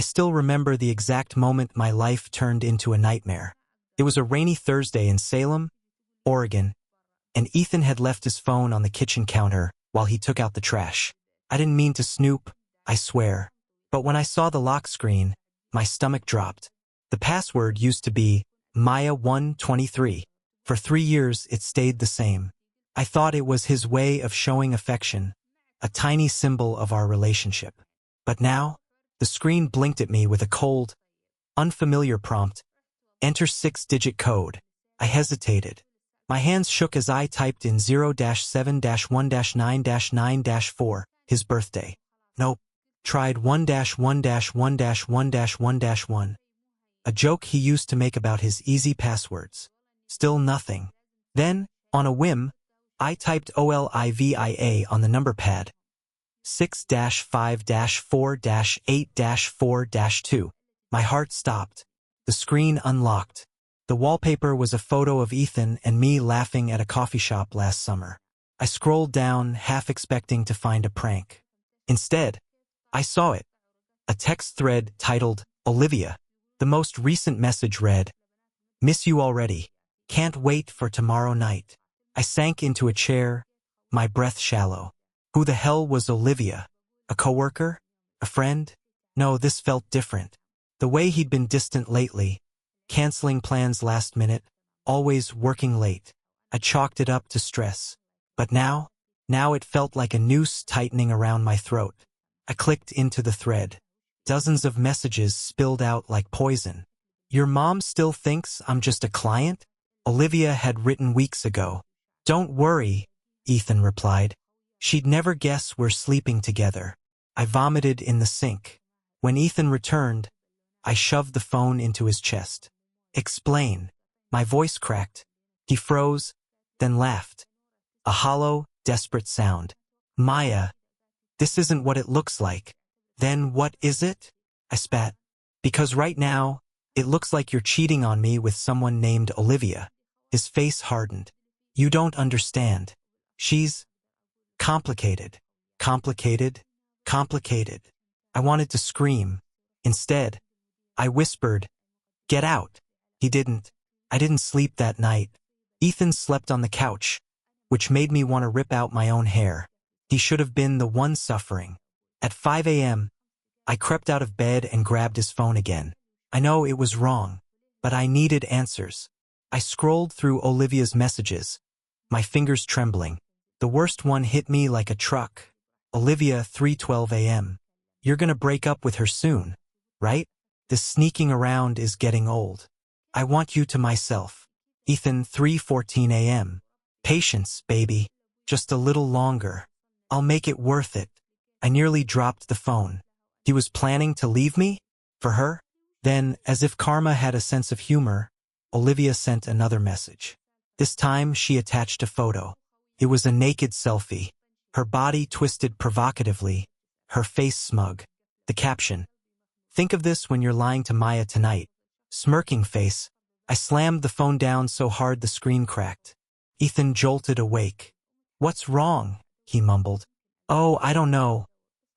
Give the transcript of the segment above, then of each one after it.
still remember the exact moment my life turned into a nightmare. It was a rainy Thursday in Salem, Oregon, and Ethan had left his phone on the kitchen counter while he took out the trash. I didn't mean to snoop, I swear. But when I saw the lock screen, my stomach dropped. The password used to be Maya123. For 3 years, it stayed the same. I thought it was his way of showing affection, a tiny symbol of our relationship. But now, the screen blinked at me with a cold, unfamiliar prompt. Enter 6-digit code. I hesitated. My hands shook as I typed in 0-7-1-9-9-4, his birthday. Nope. Tried 1-1-1-1-1. A joke he used to make about his easy passwords. Still nothing. Then, on a whim, I typed OLIVIA on the number pad. 6-5-4-8-4-2. My heart stopped. The screen unlocked. The wallpaper was a photo of Ethan and me laughing at a coffee shop last summer. I scrolled down, half expecting to find a prank. Instead, I saw it. A text thread titled, Olivia. The most recent message read, "Miss you already. Can't wait for tomorrow night." I sank into a chair, my breath shallow. Who the hell was Olivia? A coworker? A friend? No, this felt different. The way he'd been distant lately, canceling plans last minute, always working late. I chalked it up to stress. But now it felt like a noose tightening around my throat. I clicked into the thread. Dozens of messages spilled out like poison. Your mom still thinks I'm just a client? Olivia had written weeks ago. Don't worry, Ethan replied. She'd never guess we're sleeping together. I vomited in the sink. When Ethan returned, I shoved the phone into his chest. Explain. My voice cracked. He froze, then laughed. A hollow, desperate sound. Maya, this isn't what it looks like. Then what is it? I spat. Because right now, it looks like you're cheating on me with someone named Olivia. His face hardened. You don't understand. She's complicated. Complicated. I wanted to scream. Instead, I whispered, "Get out." He didn't. I didn't sleep that night. Ethan slept on the couch, which made me want to rip out my own hair. He should have been the one suffering. At 5 a.m., I crept out of bed and grabbed his phone again. I know it was wrong, but I needed answers. I scrolled through Olivia's messages, my fingers trembling. The worst one hit me like a truck. Olivia, 3:12 a.m. You're gonna break up with her soon, right? This sneaking around is getting old. I want you to myself. Ethan, 3:14 a.m. Patience, baby. Just a little longer. I'll make it worth it. I nearly dropped the phone. He was planning to leave me? For her? Then, as if karma had a sense of humor, Olivia sent another message. This time, she attached a photo. It was a naked selfie. Her body twisted provocatively, her face smug. The caption, "Think of this when you're lying to Maya tonight." Smirking face. I slammed the phone down so hard the screen cracked. Ethan jolted awake. "What's wrong?" he mumbled. "Oh, I don't know,"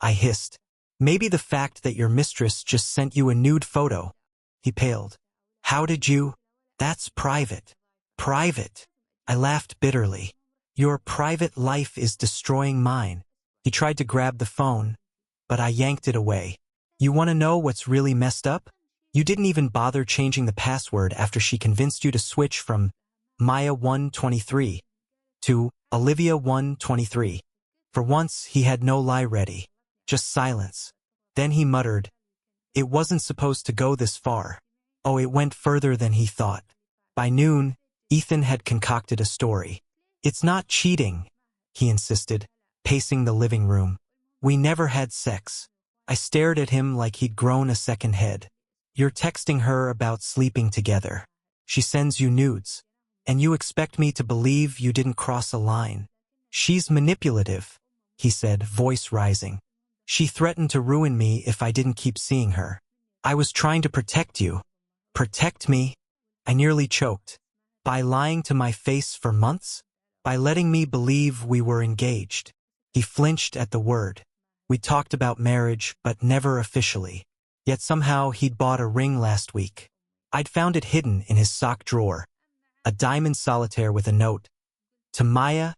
I hissed. "Maybe the fact that your mistress just sent you a nude photo." He paled. "How did you?" "That's private." "Private?" I laughed bitterly. "Your private life is destroying mine." He tried to grab the phone, but I yanked it away. "You want to know what's really messed up? You didn't even bother changing the password after she convinced you to switch from Maya123 to Olivia123. For once, he had no lie ready, just silence. Then he muttered, "It wasn't supposed to go this far." Oh, it went further than he thought. By noon, Ethan had concocted a story. "It's not cheating," he insisted, pacing the living room. "We never had sex." I stared at him like he'd grown a second head. "You're texting her about sleeping together. She sends you nudes. And you expect me to believe you didn't cross a line." "She's manipulative," he said, voice rising. "She threatened to ruin me if I didn't keep seeing her. I was trying to protect you." "Protect me?" I nearly choked. "By lying to my face for months? By letting me believe we were engaged?" He flinched at the word. "We talked about marriage, but never officially." Yet somehow he'd bought a ring last week. I'd found it hidden in his sock drawer, a diamond solitaire with a note. To Maya,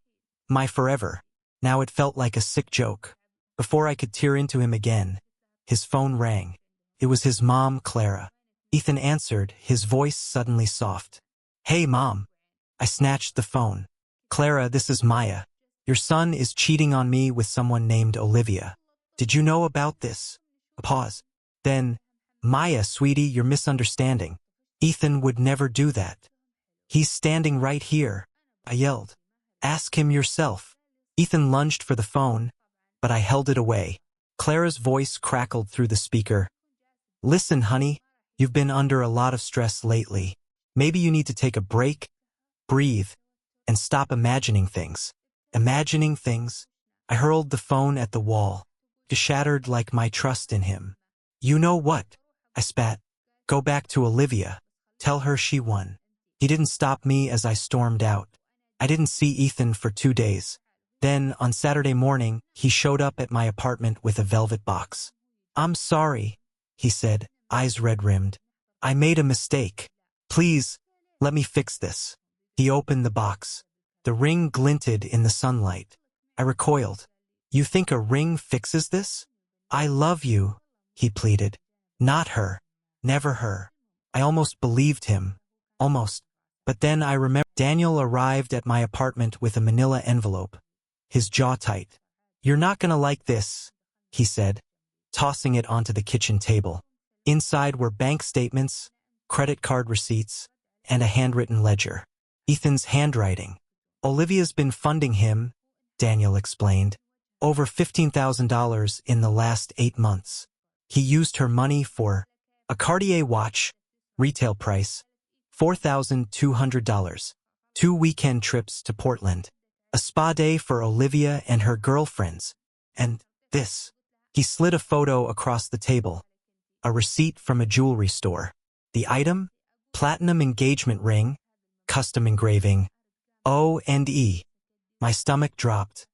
my forever. Now it felt like a sick joke. Before I could tear into him again, his phone rang. It was his mom, Clara. Ethan answered, his voice suddenly soft. Hey, Mom. I snatched the phone. Clara, this is Maya. Your son is cheating on me with someone named Olivia. Did you know about this? A pause. Then, Maya, sweetie, you're misunderstanding. Ethan would never do that. He's standing right here, I yelled. Ask him yourself. Ethan lunged for the phone, but I held it away. Clara's voice crackled through the speaker. Listen, honey, you've been under a lot of stress lately. Maybe you need to take a break, breathe, and stop imagining things. Imagining things? I hurled the phone at the wall, shattered like my trust in him. You know what? I spat. Go back to Olivia. Tell her she won. He didn't stop me as I stormed out. I didn't see Ethan for 2 days. Then, on Saturday morning, he showed up at my apartment with a velvet box. I'm sorry, he said, eyes red-rimmed. I made a mistake. Please, let me fix this. He opened the box. The ring glinted in the sunlight. I recoiled. You think a ring fixes this? I love you, he pleaded. Not her. Never her. I almost believed him. Almost. But then I remembered Daniel arrived at my apartment with a manila envelope, his jaw tight. You're not gonna like this, he said, tossing it onto the kitchen table. Inside were bank statements, credit card receipts, and a handwritten ledger. Ethan's handwriting. Olivia's been funding him, Daniel explained, over $15,000 in the last 8 months. He used her money for a Cartier watch, retail price, $4,200, 2 weekend trips to Portland, a spa day for Olivia and her girlfriends, and this. He slid a photo across the table, a receipt from a jewelry store. The item? Platinum engagement ring, custom engraving, O&E. My stomach dropped.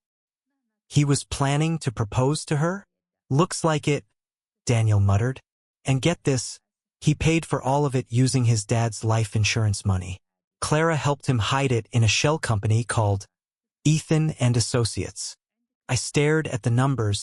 He was planning to propose to her? Looks like it, Daniel muttered. And get this, he paid for all of it using his dad's life insurance money. Clara helped him hide it in a shell company called Ethan and Associates. I stared at the numbers